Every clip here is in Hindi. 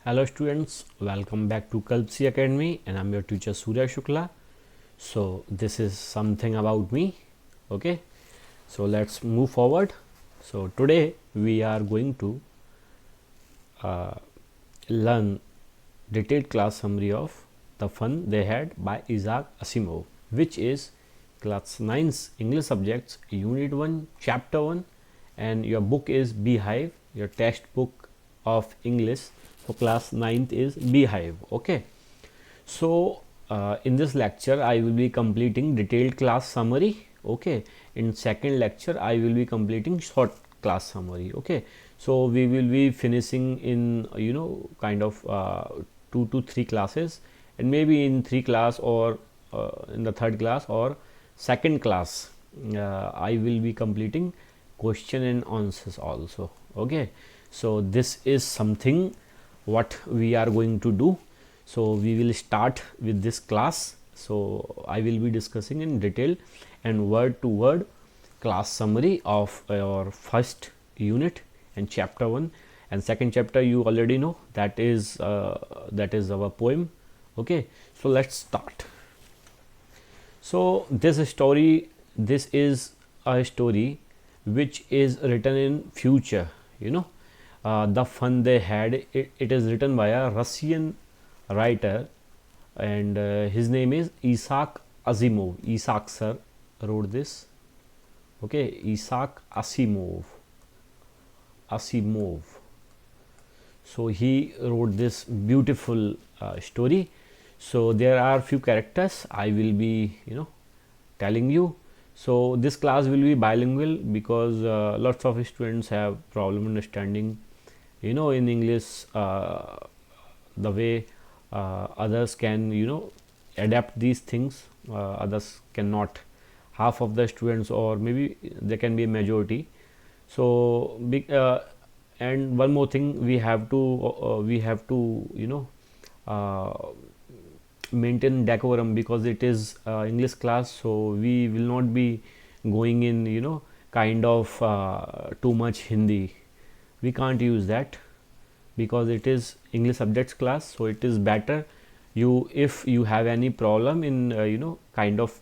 Hello students, welcome back to Kalpsi Academy and I'm your teacher Surya Shukla. So this is something about me. Okay, so let's move forward. So today we are going to uh, learn detailed class summary of The Fun They Had by Isaac Asimov, which is class 9's English subjects unit 1 chapter 1, and your book is Beehive. Your textbook of English for class 9th is Beehive. Okay, so in this lecture I will be completing detailed class summary. Okay, in second lecture I will be completing short class summary. Okay, so we will be finishing in kind of 2 to 3 classes, and maybe in 3 class or in the third class or second class I will be completing question and answers also. Okay, so this is something what we are going to do. So we will start with this class. So I will be discussing in detail and word to word class summary of your first unit and chapter 1, and second chapter you already know, that is our poem. Okay, so let's start. So this is a story which is written in future. The Fun They Had, it is written by a Russian writer, and his name is Isaac Asimov. Isaac sir wrote this. Okay, Isaac Asimov. So he wrote this beautiful story. So there are few characters I will be telling you. So this class will be bilingual because lots of students have problem understanding in English the way others can adapt these things, others cannot. Half of the students, or maybe there can be a majority. So and one more thing, we have to uh, maintain decorum because it is English class. So we will not be going in kind of too much Hindi. We can't use that because it is English subjects class. So it is better, if you have any problem in kind of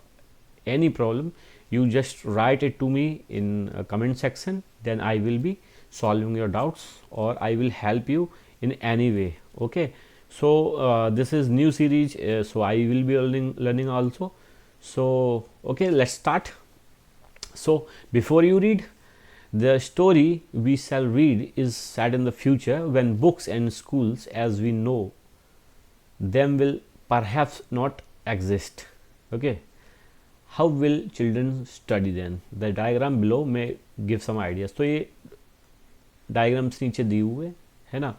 any problem, you just write it to me in a comment section, then I will be solving your doubts or I will help you in any way. Okay, so this is new series, so I will be learning also. So okay, let's start. So before you read, the story we shall read is set in the future when books and schools as we know them will perhaps not exist. Okay, how will children study then? The diagram below may give some ideas. तो ये डायग्राम्स नीचे दिए हुए है ना.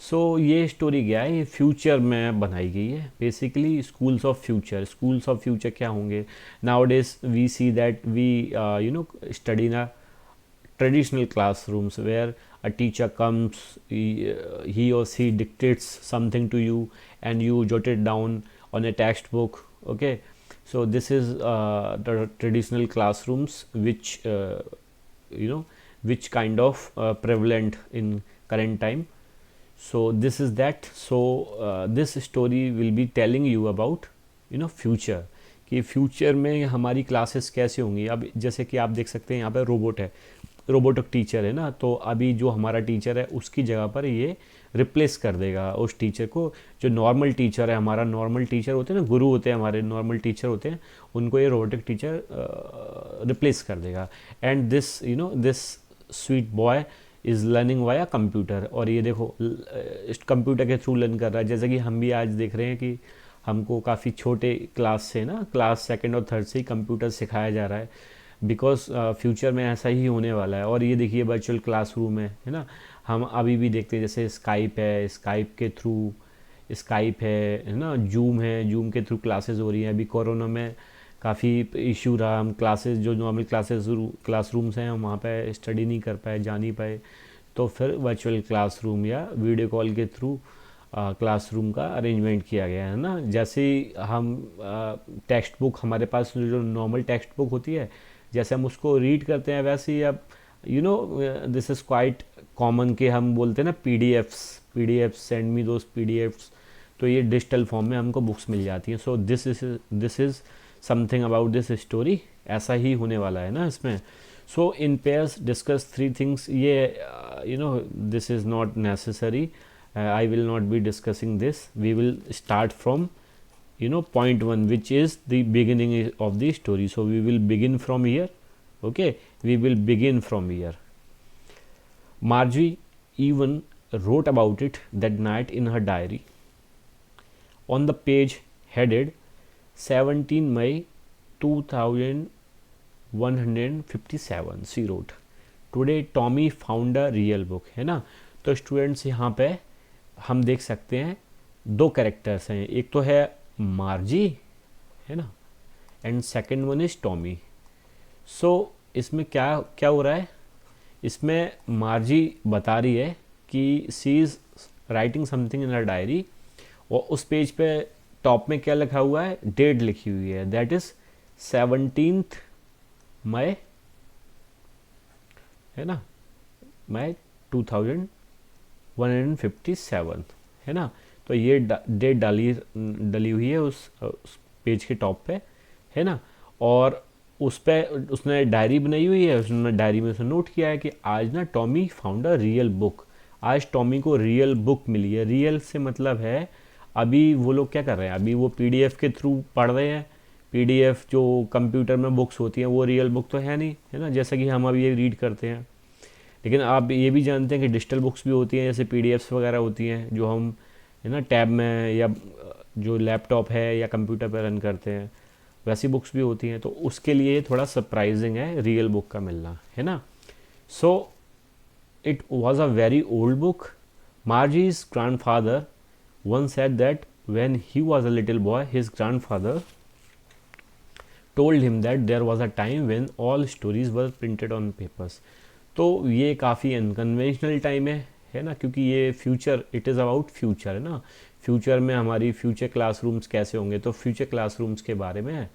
सो ये स्टोरी क्या है, ये फ्यूचर में बनाई गई है. बेसिकली स्कूल्स ऑफ फ्यूचर क्या होंगे. Nowadays we see that we study in traditional classrooms where a teacher comes, he or she dictates something to you and you jot it down on a textbook. Okay, so this is the traditional classrooms which which kind of prevalent in current time. So this is that. So this story will be telling you about future, कि फ्यूचर में हमारी क्लासेस कैसे होंगी. अब जैसे कि आप देख सकते हैं यहाँ पे रोबोट है, रोबोटिक टीचर है ना. तो अभी जो हमारा टीचर है उसकी जगह पर ये रिप्लेस कर देगा उस टीचर को. जो नॉर्मल टीचर है, हमारा नॉर्मल टीचर होते हैं ना, गुरु होते हैं हमारे, नॉर्मल टीचर होते हैं, उनको ये रोबोटिक टीचर रिप्लेस कर देगा. And this this sweet boy is learning via computer. और ये देखो इस कंप्यूटर के थ्रू लर्न कर रहा है. जैसे कि हम भी आज देख रहे हैं कि हमको काफ़ी छोटे क्लास से ना, क्लास सेकंड और थर्ड से ही कंप्यूटर सिखाया जा रहा है, बिकॉज फ्यूचर में ऐसा ही होने वाला है. और ये देखिए वर्चुअल क्लासरूम है ना. हम अभी भी देखते हैं जैसे स्काइप है, स्काइप के थ्रू स्काइप है ना, जूम है, जूम के थ्रू क्लासेस हो रही हैं. अभी कोरोना में काफ़ी इशू रहा, हम क्लासेस जो नॉर्मल क्लासरूम्स हैं हम वहाँ पे स्टडी नहीं कर पाए, जा नहीं पाए. तो फिर वर्चुअल क्लासरूम या वीडियो कॉल के थ्रू क्लासरूम का अरेंजमेंट किया गया है ना. जैसे हम टेक्स्ट बुक, हमारे पास जो नॉर्मल टेक्स्ट बुक होती है, जैसे हम उसको रीड करते हैं वैसे ही अब दिस इज़ क्वाइट कॉमन कि हम बोलते हैं ना PDFs, PDF, send me those PDFs, तो ये डिजिटल फॉर्म में हमको बुक्स मिल जाती हैं. So this is something about this story. ऐसा ही होने वाला है ना इसमें. सो इन पेयर्स डिस्कस 3 थिंग्स. ये this is not necessary. I will not be discussing this. We will start from point 1, which is the beginning of the story. So we will begin from here. Okay, we will begin from here. Marjorie even wrote about it that night in her diary. On the page headed 17 May 2157, she wrote, "Today Tommy found a real book." है ना. तो स्टूडेंट्स यहाँ पे हम देख सकते हैं 2 कैरेक्टर्स हैं. एक तो है मार्जी, है ना, and second one is Tommy. So इसमें क्या क्या हो रहा है, इसमें मार्जी बता रही है कि she is writing something in a diary, और उस पेज पे टॉप में क्या लिखा हुआ है, डेट लिखी हुई है, दैट इज़ 17 मई, है ना, मई 2157, है ना. तो ये डेट डली हुई है उस पेज के टॉप पे, है ना. और उस पे उसने डायरी बनाई हुई है. उसने डायरी में उसने नोट किया है कि आज ना Tommy found a real book. आज टॉमी को रियल बुक मिली है. रियल से मतलब है अभी वो लोग क्या कर रहे हैं, अभी वो PDF के थ्रू पढ़ रहे हैं. PDF जो कंप्यूटर में बुक्स होती हैं वो रियल बुक तो है नहीं, है ना, जैसा कि हम अभी ये रीड करते हैं. लेकिन आप ये भी जानते हैं कि डिजिटल बुक्स भी होती हैं, जैसे PDFs वगैरह होती हैं जो हम, है ना, टैब में या जो लैपटॉप है या कंप्यूटर पर रन करते हैं, वैसी बुक्स भी होती हैं. तो उसके लिए थोड़ा सरप्राइजिंग है रियल बुक का मिलना, है ना. So it was a very old book. Margie's grandfather once said that when he was a little boy, his grandfather told him that there was a time when all stories were printed on papers. तो ये काफ़ी अनकन्वेंशनल टाइम है ना, क्योंकि ये future, it is about future, है ना. फ्यूचर में हमारी फ्यूचर क्लासरूम्स कैसे होंगे, तो फ्यूचर क्लासरूम्स के बारे में है.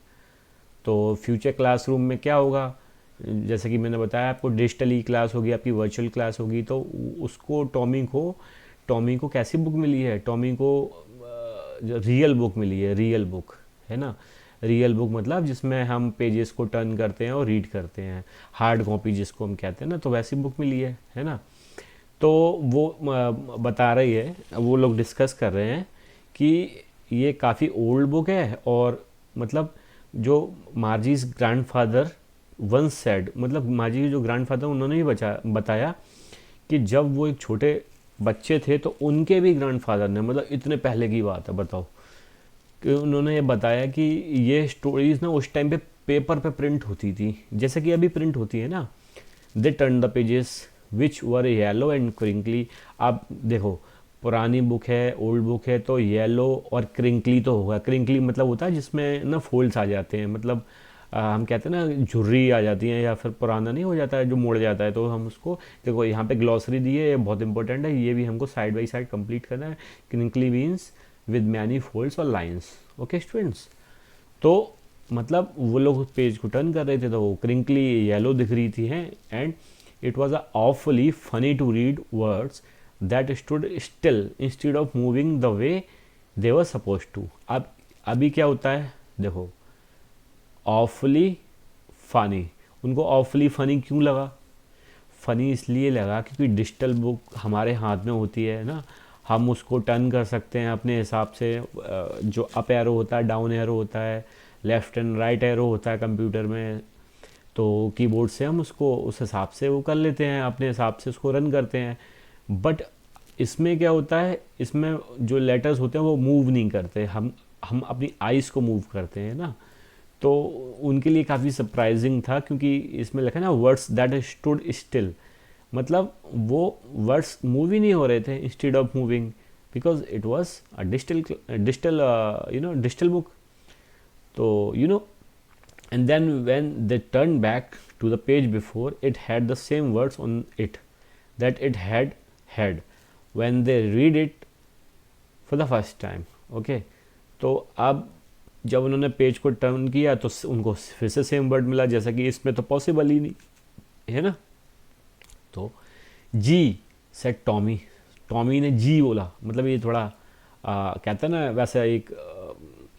तो फ्यूचर क्लासरूम में क्या होगा, जैसे कि मैंने बताया आपको, डिजिटली क्लास होगी, आपकी वर्चुअल क्लास होगी. तो उसको टॉमी को कैसी बुक मिली है, टॉमी को रियल बुक मिली है. रियल बुक, है ना. रियल बुक मतलब जिसमें हम पेजेस को टर्न करते हैं और रीड करते हैं, हार्ड कॉपी जिसको हम कहते हैं ना, तो वैसी बुक मिली है ना. तो वो बता रही है, वो लोग डिस्कस कर रहे हैं कि ये काफ़ी ओल्ड बुक है. और मतलब जो मार्जीज ग्रैंडफादर वंस सेड, मतलब मार्जी के जो ग्रैंडफादर उन्होंने ही बताया कि जब वो एक छोटे बच्चे थे तो उनके भी ग्रैंडफादर ने, मतलब इतने पहले की बात है, बताओ, कि उन्होंने ये बताया कि ये स्टोरीज ना उस टाइम पे पेपर पे प्रिंट होती थी, जैसे कि अभी प्रिंट होती है ना. They turn the pages which were yellow and crinkly. आप देखो, पुरानी बुक है, ओल्ड बुक है, तो येलो और क्रिंकली तो होगा. क्रिंकली मतलब होता है जिसमें ना फोल्ड्स आ जाते हैं, मतलब हम कहते हैं ना झुर्री आ जाती है, या फिर पुराना नहीं हो जाता है जो मुड़ जाता है. तो हम उसको देखो, यहाँ पे ग्लॉसरी दी है, ये बहुत इंपॉर्टेंट है, ये भी हमको साइड बाई साइड कंप्लीट करना है. Crinkly means with many folds और लाइंस. ओके स्टूडेंट्स, तो मतलब वो लोग पेज को टर्न कर रहे थे तो वो क्रिंकली येलो दिख रही थी हैं. And it was a awfully funny to read words that stood still instead of moving the way they were supposed to. अब अभी क्या होता है, देखो, ऑफुली फनी, उनको ऑफुली फनी क्यों लगा, फ़नी इसलिए लगा क्योंकि डिजिटल बुक हमारे हाथ में होती है ना, हम उसको टर्न कर सकते हैं अपने हिसाब से. जो अप एरो होता है, डाउन एरो होता है, लेफ़्ट एंड राइट एरो होता है कंप्यूटर में, तो कीबोर्ड से हम उसको उस हिसाब से वो कर लेते हैं, अपने हिसाब से उसको रन करते हैं. बट इसमें क्या होता है, इसमें जो लेटर्स होते हैं वो मूव नहीं करते, हम अपनी आइज़ को मूव करते हैं ना. तो उनके लिए काफ़ी सरप्राइजिंग था, क्योंकि इसमें लिखा है ना, वर्ड्स दैट स्टूड स्टिल, मतलब वो वर्ड्स मूव ही नहीं हो रहे थे instead of moving, because it was a digital book. तो and then when they turned back to the page before, it had the same words on it that it had when they read it for the first time. Okay, तो अब जब उन्होंने पेज को टर्न किया तो उनको फिर से सेम वर्ड मिला, जैसा कि इसमें तो पॉसिबल ही नहीं है ना. तो जी सेड टॉमी ने जी बोला, मतलब ये थोड़ा कहता है ना वैसा एक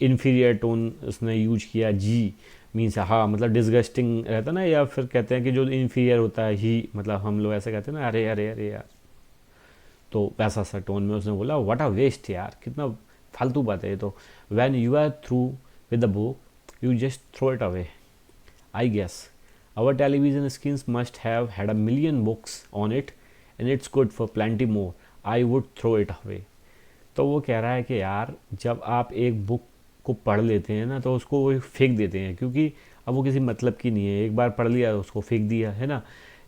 इन्फीरियर टोन उसने यूज किया, जी मीन्स हाँ मतलब डिसगस्टिंग रहता ना, या फिर कहते हैं कि जो इन्फीरियर होता है ही, मतलब हम लोग ऐसे कहते हैं ना, अरे अरे अरे यार, तो वैसा सा टोन में उसने बोला व्हाट अ वेस्ट यार, कितना फालतू बात है ये तो, when you are through with the book you just throw it away, I guess our television screens must have had a million books on it and it's good for plenty more, I would throw it away. तो वो कह रहा है कि यार जब आप एक बुक को पढ़ लेते हैं ना तो उसको वो फेंक देते हैं, क्योंकि अब वो किसी मतलब की नहीं है, एक बार पढ़ लिया उसको फेंक दिया है ना।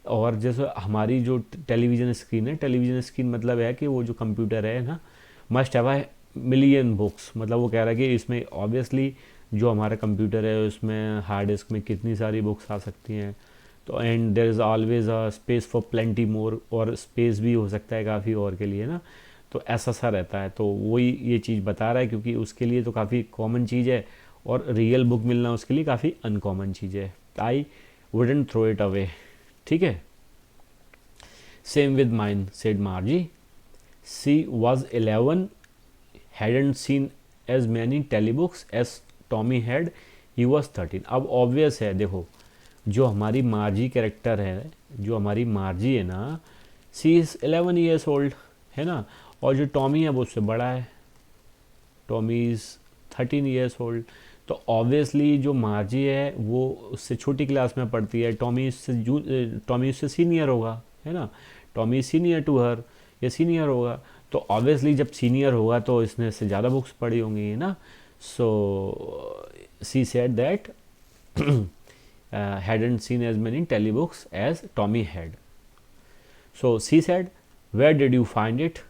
और जैसे हमारी जो टेलीविज़न स्क्रीन है, टेलीविज़न स्क्रीन मतलब है कि वो जो कंप्यूटर है ना, must have a million books, मतलब वो कह रहा है कि इसमें ऑब्वियसली जो हमारा कंप्यूटर है उसमें हार्ड डिस्क में कितनी सारी बुक्स आ सकती हैं, तो and there is always a space for plenty more, और स्पेस भी हो सकता है काफ़ी और के लिए ना, तो ऐसा सा रहता है। तो वही ये चीज़ बता रहा है, क्योंकि उसके लिए तो काफ़ी कॉमन चीज़ है और रियल बुक मिलना उसके लिए काफ़ी अनकॉमन चीज़ है। I wouldn't throw it away, ठीक है। Same with mine said Margie, she was 11, hadn't seen as many telebooks as Tommy had, he was 13। अब ऑब्वियस है, देखो जो हमारी मार्जी कैरेक्टर है, जो हमारी मार्जी है ना, सी इज़ 11 ईयर्स ओल्ड है ना, और जो टॉमी है वो उससे बड़ा है, टॉमी इज़ 13 ईयर्स ओल्ड। तो ऑब्वियसली जो मार्जी है वो उससे छोटी क्लास में पढ़ती है, टॉमी उससे सीनियर होगा, है ना, टॉमी सीनियर टू हर, या सीनियर होगा, तो ऑब्वियसली जब सीनियर होगा तो इसने इससे ज़्यादा बुक्स पढ़ी होंगी, है ना। So she said that hadn't seen as many telebooks as Tommy had. So she said, where did you find it?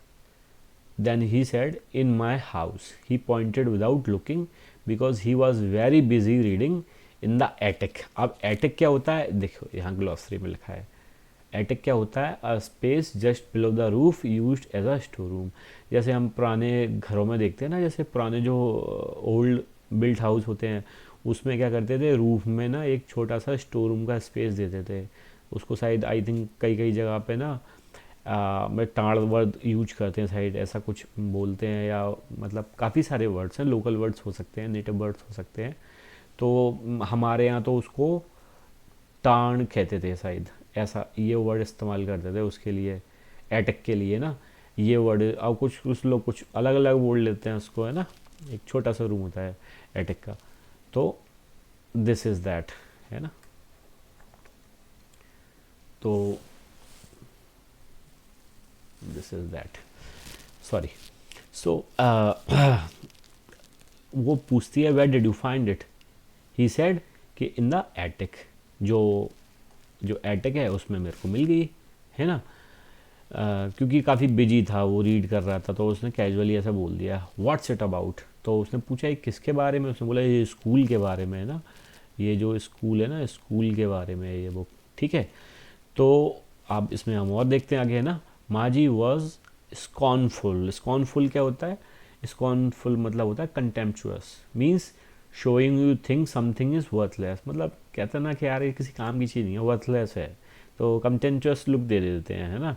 Then he said, in my house. He pointed without looking because he was very busy reading in the attic. अब attic क्या होता है, देखो यहाँ ग्लॉसरी में लिखा है, attic क्या होता है, a space just below the roof used as a storeroom। जैसे हम पुराने घरों में देखते हैं ना, जैसे पुराने जो ओल्ड बिल्ट हाउस होते हैं उसमें क्या करते थे, रूफ में ना एक छोटा सा स्टोर रूम का स्पेस देते थे उसको, शायद आई थिंक कई कई जगह पे ना मैं टाड़ वर्ड यूज करते हैं शायद, ऐसा कुछ बोलते हैं, या मतलब काफ़ी सारे वर्ड्स हैं, लोकल वर्ड्स हो सकते हैं, नेटिव वर्ड्स हो सकते हैं, तो हमारे यहाँ तो उसको टाण कहते थे शायद, ऐसा ये वर्ड इस्तेमाल करते थे उसके लिए, एटक के लिए ना ये वर्ड। अब कुछ लोग कुछ अलग अलग बोल लेते हैं उसको, है ना, एक छोटा सा रूम होता है एटक का, तो दिस इज़ दैट, है ना। तो दिस इज़ दैट, सॉरी। सो वो पूछती है where did you find it, he said कि इन द एटिक, जो एटिक है उसमें मेरे को मिल गई, है ना। क्योंकि काफ़ी बिजी था, वो रीड कर रहा था, तो उसने कैजुअली ऐसा बोल दिया व्हाट्स इट अबाउट। तो उसने पूछा ये किसके बारे में, उसने बोला ये स्कूल के बारे में है ना, ये जो स्कूल है ना, स्कूल के बारे में है ये बुक, ठीक है। तो अब इसमें हम और देखते हैं आगे, है ना। माजी वॉज स्कॉनफुल, स्कॉनफुल क्या होता है, स्कॉनफुल मतलब होता है contemptuous, means showing you think something is worthless, मतलब कहते हैं ना कि यार ये किसी काम की चीज़ नहीं है, वर्थलेस है, तो कंटेम्पचुअस लुक दे देते हैं, है ना।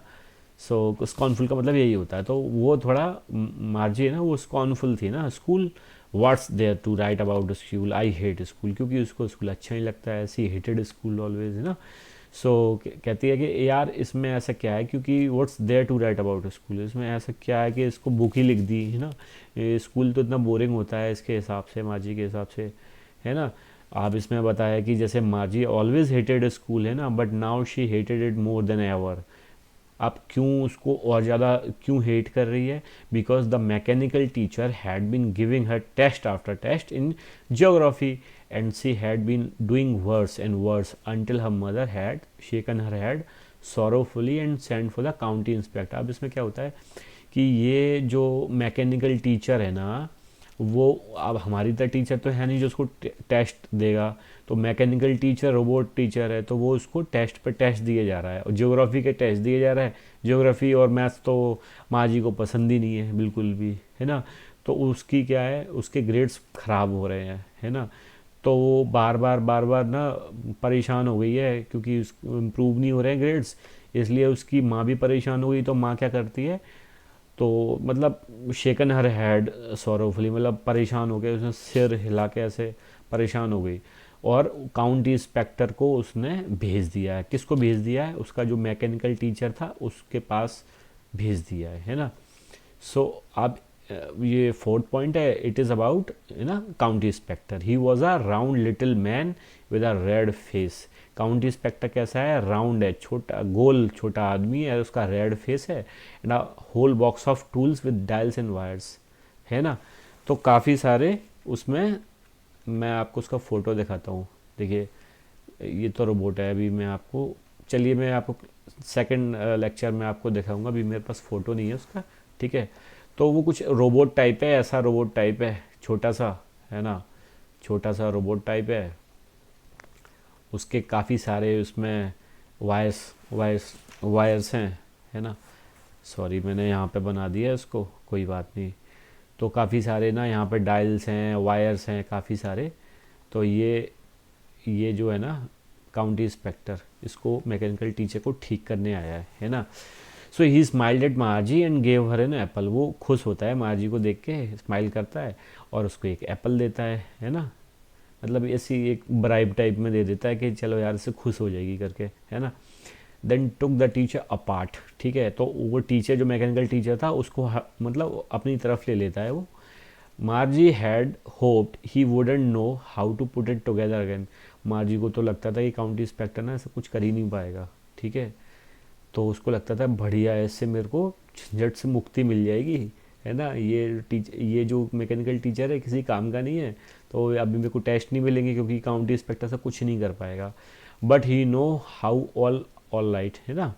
सो स्कॉनफुल का मतलब यही होता है, तो वो थोड़ा मार्जी है ना, वो स्कॉनफुल थी ना। School, what's there to write about school, I hate school, क्योंकि उसको स्कूल अच्छा नहीं लगता है, सी हेटेड स्कूल ऑलवेज, है ना। सो कहती है कि यार इसमें ऐसा क्या है, क्योंकि what's there to write about school, इसमें ऐसा क्या है कि इसको बुक ही लिख दी, है ना, स्कूल तो इतना बोरिंग होता है इसके हिसाब से, मार्जी के हिसाब से, है ना। आप इसमें बताया कि जैसे मार्जी ऑलवेज हेटेड स्कूल, है ना, but now she hated it more than ever. आप क्यों उसको और ज़्यादा क्यों हेट कर रही है, because the mechanical teacher had been giving her test after test in geography and she had been doing worse and worse until her mother had shaken her head sorrowfully and send for the county inspector. अब इसमें क्या होता है कि ये जो मैकेनिकल टीचर है ना, वो अब हमारी तरह टीचर तो है नहीं जो उसको टेस्ट देगा, तो मैकेनिकल टीचर रोबोट टीचर है, तो वो उसको टेस्ट पे टेस्ट दिए जा रहा है, और ज्योग्राफी के टेस्ट दिए जा रहा है। ज्योग्राफी और मैथ्स तो माँ जी को पसंद ही नहीं है बिल्कुल भी, है ना, तो उसकी क्या है, उसके ग्रेड्स ख़राब हो रहे हैं, है ना। तो वो बार बार ना परेशान हो गई है, क्योंकि इम्प्रूव नहीं हो रहे हैं ग्रेड्स, इसलिए उसकी माँ भी परेशान हो गई। तो माँ क्या करती है, तो मतलब शेकन हर हेड सॉरोफुली, मतलब परेशान हो गए, उसने सिर हिला के ऐसे परेशान हो गई, और काउंटी इंस्पेक्टर को उसने भेज दिया है। किसको भेज दिया है? उसका जो मैकेनिकल टीचर था उसके पास भेज दिया है ना। सो अब ये फोर्थ पॉइंट है, इट इज़ अबाउट ना county inspector. He was a round little man with a red face. County inspector कैसा है? राउंड है, छोटा गोल छोटा आदमी है, उसका रेड फेस है, and a whole box of tools with dials and wires, है ना। तो काफ़ी सारे उसमें, मैं आपको उसका फ़ोटो दिखाता हूँ। देखिए ये तो रोबोट है। अभी मैं आपको, चलिए मैं आपको सेकंड लेक्चर में आपको दिखाऊंगा, अभी मेरे पास फ़ोटो नहीं है उसका, ठीक है। तो वो कुछ रोबोट टाइप है, ऐसा रोबोट टाइप है, छोटा सा, है ना, छोटा सा रोबोट टाइप है। उसके काफ़ी सारे उसमें वायर्स वायर्स वायर्स हैं, है ना। सॉरी मैंने यहाँ पे बना दिया है उसको, कोई बात नहीं। तो काफ़ी सारे ना यहाँ पे डायल्स हैं, वायर्स हैं काफ़ी सारे। तो ये जो है ना काउंटी इंस्पेक्टर, इसको मैकेनिकल टीचर को ठीक करने आया है ना। So he smiled at Margie and gave her an apple. वो खुश होता है मार्जी को देख के, स्माइल करता है और उसको एक एप्पल देता है ना। मतलब ऐसी एक ब्राइब टाइप में दे देता है कि चलो यार इससे खुश हो जाएगी करके, है ना। Then took the teacher apart, ठीक है। तो वो टीचर जो मैकेनिकल टीचर था उसको मतलब अपनी तरफ ले लेता है वो। Margie had hoped he wouldn't know how to put it together again. Margie को तो लगता था कि काउंटी इंस्पेक्टर ना ऐसा कुछ कर ही नहीं पाएगा, ठीक है। तो उसको लगता था बढ़िया है, इससे मेरे को झंझट से मुक्ति मिल जाएगी, है ना। ये जो मैकेनिकल टीचर है किसी काम का नहीं है, तो अभी मेरे को टेस्ट नहीं मिलेंगे क्योंकि काउंटी इंस्पेक्टर से कुछ नहीं कर पाएगा। But he know how all all right, है ना।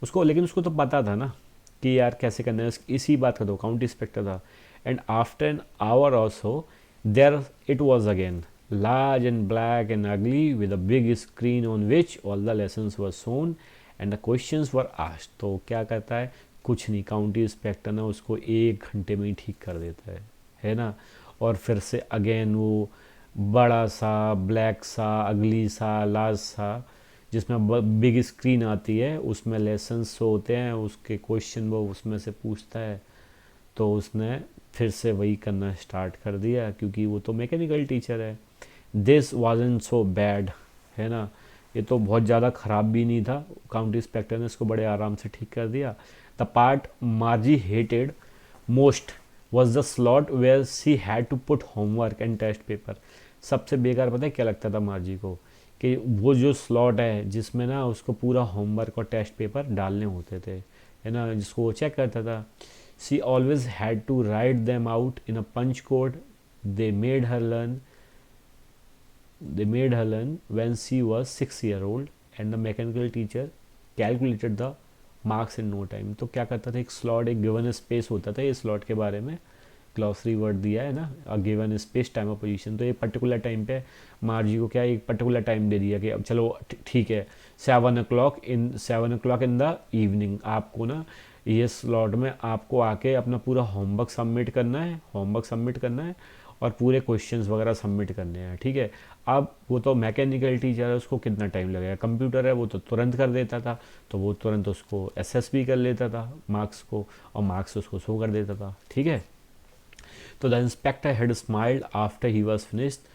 उसको, लेकिन उसको तो पता था ना कि यार कैसे करना है, इसी बात का तो काउंटी इंस्पेक्टर था। And after an hour also there it was again, large and black and ugly with a big screen on which all the lessons were shown and the questions were asked। तो क्या करता है? कुछ नहीं, काउंटी इंस्पेक्टर ना उसको 1 घंटे में ही ठीक कर देता है ना। और फिर से अगेन वो बड़ा सा ब्लैक सा अगली सा लार्ज सा, जिसमें बिग स्क्रीन आती है, उसमें लेसन होते हैं, उसके क्वेश्चन वो उसमें से पूछता है। तो उसने फिर से वही करना स्टार्ट कर दिया क्योंकि वो तो मैकेनिकल टीचर है। दिस वाजंट सो बैड, है ना। ये तो बहुत ज़्यादा ख़राब भी नहीं था, काउंटी इंस्पेक्टर ने इसको बड़े आराम से ठीक कर दिया। The part Margie hated most was the slot where she had to put homework and test paper. सबसे बेकार पता है क्या लगता था मार्जी को? कि वो जो स्लॉट है जिसमें ना उसको पूरा होमवर्क और टेस्ट पेपर डालने होते थे, है ना, जिसको वो चेक करता था। She always had to write them out in a punch code. They made her learn they made her learn when she was 6 year old and the mechanical teacher calculated the marks in no time। तो क्या करता था, एक स्लॉट, एक गिवन स्पेस होता था, ये स्लॉट के बारे में ग्लॉसरी वर्ड दिया है ना, a given space time of position. तो ये पर्टिकुलर टाइम पे मार्जी को क्या एक पर्टिकुलर टाइम दे दिया कि अब चलो ठीक है 7 o'clock इन द इवनिंग आपको ना ये स्लॉट में आपको आके अपना पूरा होमवर्क सबमिट करना है और पूरे क्वेश्चंस वगैरह सबमिट करने हैं, ठीक है। अब वो तो मैकेनिकल टीचर है, उसको कितना टाइम लगेगा, कंप्यूटर है वो तो तुरंत कर देता था, तो वो तुरंत उसको एसेस भी कर लेता था मार्क्स को, और मार्क्स उसको शो कर देता था, ठीक है। तो the inspector had smiled after he was finished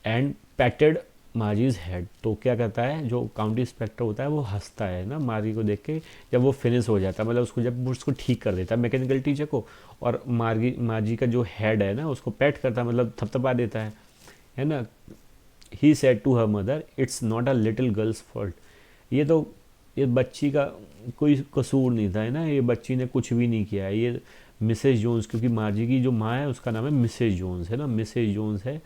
and patted Margie's head. तो क्या करता है जो काउंटी इंस्पेक्टर होता है वो हंसता है ना मार्जी को देख के, जब वो फिनिश हो जाता है, मतलब उसको जब उसको ठीक कर देता है मैकेनिकल टीचर को, और मार्जी का जो हेड है ना उसको पैट करता है, मतलब थपथपा देता है ना। He said to her mother it's not a little girl's fault. ये बच्ची का कोई कसूर नहीं था, है ना, ये बच्ची ने कुछ भी नहीं किया है, ये मिसेज जोन्स, क्योंकि मार्जी की जो माँ है उसका नाम है मिसेज जोन्स, है ना, मिसेज जोन्स है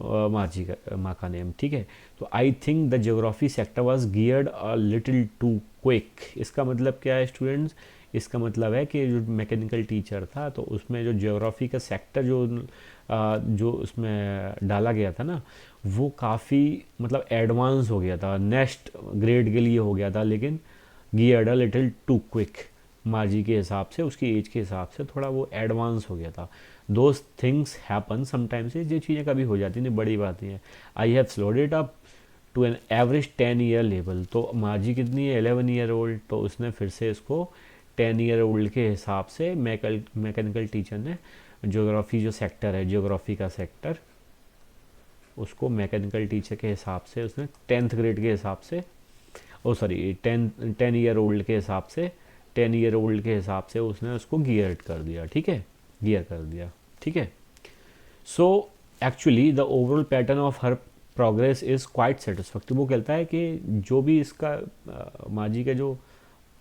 मार्जी का माँ का नेम, ठीक है। तो I think the geography sector was geared a little too quick. इसका मतलब क्या है स्टूडेंट्स? इसका मतलब है कि जो मैकेनिकल टीचर था तो उसमें जो ज्योग्राफी का सेक्टर जो उसमें डाला गया था ना, वो काफ़ी मतलब एडवांस हो गया था, नेक्स्ट ग्रेड के लिए हो गया था, लेकिन geared a little too quick, Margie के हिसाब से, उसकी एज के हिसाब से थोड़ा वो एडवांस हो गया था। दोज थिंग्स हैपन समटाइम्स, ये चीज़ें कभी हो जाती नहीं, बड़ी बात नहीं है। I have slowed it up to an average 10 year level. तो मार्जी कितनी है? 11 ईयर ओल्ड। तो उसने फिर से इसको 10 ईयर ओल्ड के हिसाब से मैकेनिकल टीचर ने ज्योग्राफी जो सेक्टर है, ज्योग्राफी का सेक्टर, उसको मैकेनिकल टीचर के हिसाब से उसने 10th ग्रेड के हिसाब से, ओ सॉरी 10 ईयर ओल्ड के हिसाब से, 10 ईयर ओल्ड के हिसाब से उसने उसको गियर कर दिया, ठीक है, गियर कर दिया, ठीक है। So actually the overall pattern of her progress is quite satisfactory. वो कहता है कि जो भी इसका माजी का जो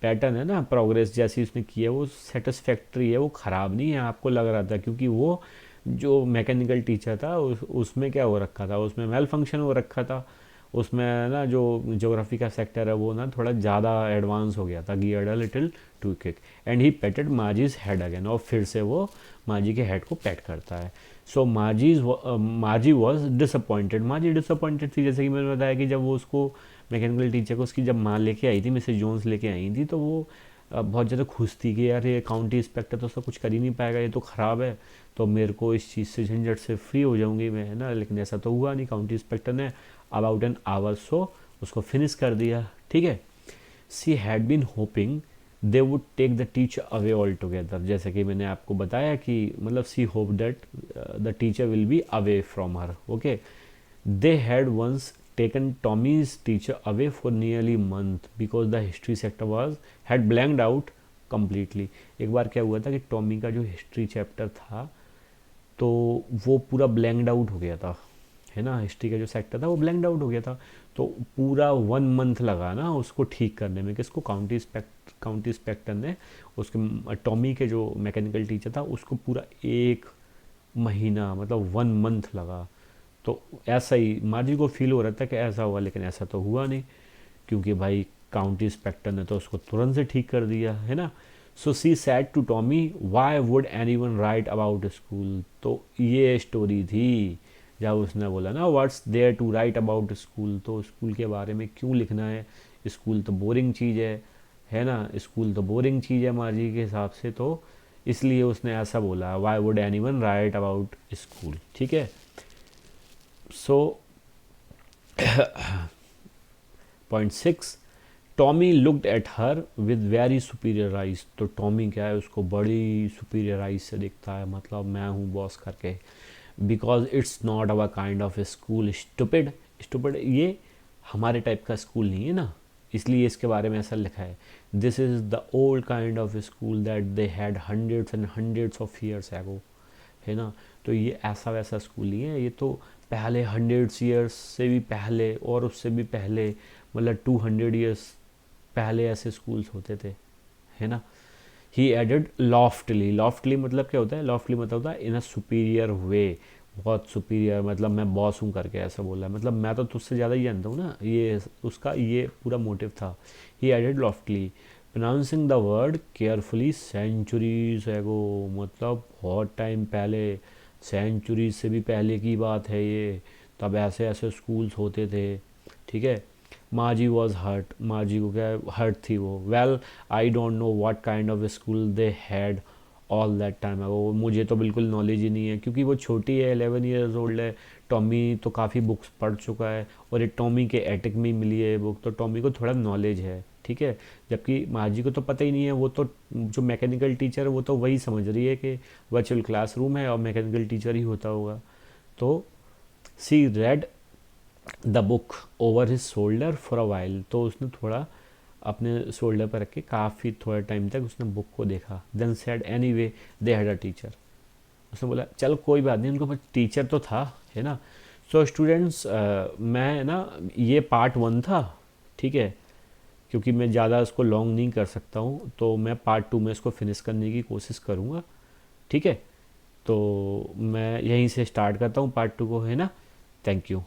पैटर्न है ना, प्रोग्रेस जैसी उसने की है वो सेटिस्फैक्ट्री है, वो ख़राब नहीं है। आपको लग रहा था क्योंकि वो जो मैकेनिकल टीचर था उसमें क्या हो रखा था, उसमें मेल फंक्शन हो रखा था, उसमें ना जो ज्योग्राफी का सेक्टर है वो ना थोड़ा ज़्यादा एडवांस हो गया था, geared a little too quick, and he patted Margie's head again, और फिर से वो माजी के हेड को पेट करता है। सो माजी वॉज डिसअपॉइंटेड, माजी डिसअपॉइंटेड थी, जैसे कि मैंने बताया कि जब वो उसको मैकेनिकल टीचर को उसकी जब माँ लेके आई थी, मिसेज जोन्स लेके आई थी, तो वो बहुत ज़्यादा खुश थी कि यार ये काउंटी इंस्पेक्टर तो उसका कुछ कर ही नहीं पाएगा, ये तो ख़राब है, तो मेरे को इस चीज़ से झंझट से फ्री हो जाऊंगी मैं, है ना। लेकिन ऐसा तो हुआ नहीं, काउंटी इंस्पेक्टर ने अबाउट एन आवर सो उसको फिनिश कर दिया, ठीक है। She had been hoping they would take the teacher away altogether, जैसे कि मैंने आपको बताया कि मतलब she hope that the teacher will be away from her, okay. They had once taken Tommy's teacher away for nearly month because the history sector had blanked out completely। एक बार क्या हुआ था कि टॉमी का जो हिस्ट्री चैप्टर था तो वो पूरा ब्लैंक्ड आउट हो गया था, है ना। हिस्ट्री का जो सेक्टर था वो ब्लैंक्ड आउट हो गया था, तो पूरा 1 मंथ लगा ना उसको ठीक करने में। किसको? काउंटी इंस्पेक्टर ने उसके टॉमी के जो मैकेनिकल टीचर था उसको पूरा 1 महीना मतलब 1 मंथ लगा। तो ऐसा ही मार्जी को फील हो रहा था कि ऐसा हुआ, लेकिन ऐसा तो हुआ नहीं, क्योंकि भाई काउंटी इंस्पेक्टर ने तो उसको तुरंत से ठीक कर दिया, है ना। So she said to Tommy why would anyone write about school. तो ये स्टोरी थी जब उसने बोला ना what's there to write about school, तो स्कूल के बारे में क्यों लिखना है, स्कूल तो बोरिंग चीज़ है ना, स्कूल तो बोरिंग चीज़ है मार्जी के हिसाब से, तो इसलिए उसने ऐसा बोला Y would anyone write about school, ठीक है। So point 6, Tommy looked at her with very superior eyes. तो टॉमी क्या है, उसको बड़ी सुपीरियर आइज से दिखता है, मतलब मैं हूँ बॉस करके। Because it's not our kind of school stupid, stupid ये हमारे टाइप का स्कूल नहीं है ना, इसलिए इसके बारे में ऐसा लिखा है। This is the old kind of school that they had hundreds and hundreds of years ago, है ना। तो ये ऐसा वैसा स्कूल नहीं है, ये तो पहले 100 ईयर्स से भी पहले और उससे भी पहले, मतलब 200 ईयर्स पहले ऐसे स्कूल्स होते थे, है ना। ही एडेड लॉफ्टली, लॉफ्टली मतलब क्या होता है, लॉफ्टली मतलब होता है इन अ सुपीरियर वे, बहुत सुपीरियर, मतलब मैं बॉस हूँ करके ऐसा बोला है, मतलब मैं तो तुझसे ज़्यादा ही जानता हूँ ना, ये उसका ये पूरा मोटिव था। He added loftily pronouncing the word carefully centuries ago, मतलब बहुत टाइम पहले, सेंचुरीज से भी पहले की बात है ये, तब ऐसे ऐसे स्कूल्स होते थे, ठीक है। माजी वॉज हर्ट, माजी को क्या हर्ट थी वो। Well I don't know what kind of school they had all that time, वो मुझे तो बिल्कुल नॉलेज ही नहीं है, क्योंकि वो छोटी है, 11 ईयर्स ओल्ड है। टॉमी तो काफ़ी बुक्स पढ़ चुका है, और ये टॉमी के एटिक में मिली है बुक, तो टॉमी को थोड़ा नॉलेज है, ठीक है। जबकि माजी को तो पता ही नहीं है, वो तो जो मैकेनिकल टीचर है वो तो वही समझ रही है कि वर्चुअल क्लासरूम है और मैकेनिकल टीचर ही होता होगा। तो she read the book over his shoulder for a while, तो उसने थोड़ा अपने शोल्डर पर रख के काफ़ी थोड़ा टाइम तक उसने बुक को देखा। Then said anyway they had a teacher, उसने बोला चल कोई बात नहीं, उनको पास टीचर तो था, है ना। सो स्टूडेंट्स मैं ना ये पार्ट 1 था, ठीक है, क्योंकि मैं ज़्यादा इसको लॉन्ग नहीं कर सकता हूँ, तो मैं पार्ट 2 में इसको फिनिश करने की कोशिश करूँगा, ठीक है। तो मैं यहीं से स्टार्ट करता हूँ पार्ट 2 को, है ना। Thank you.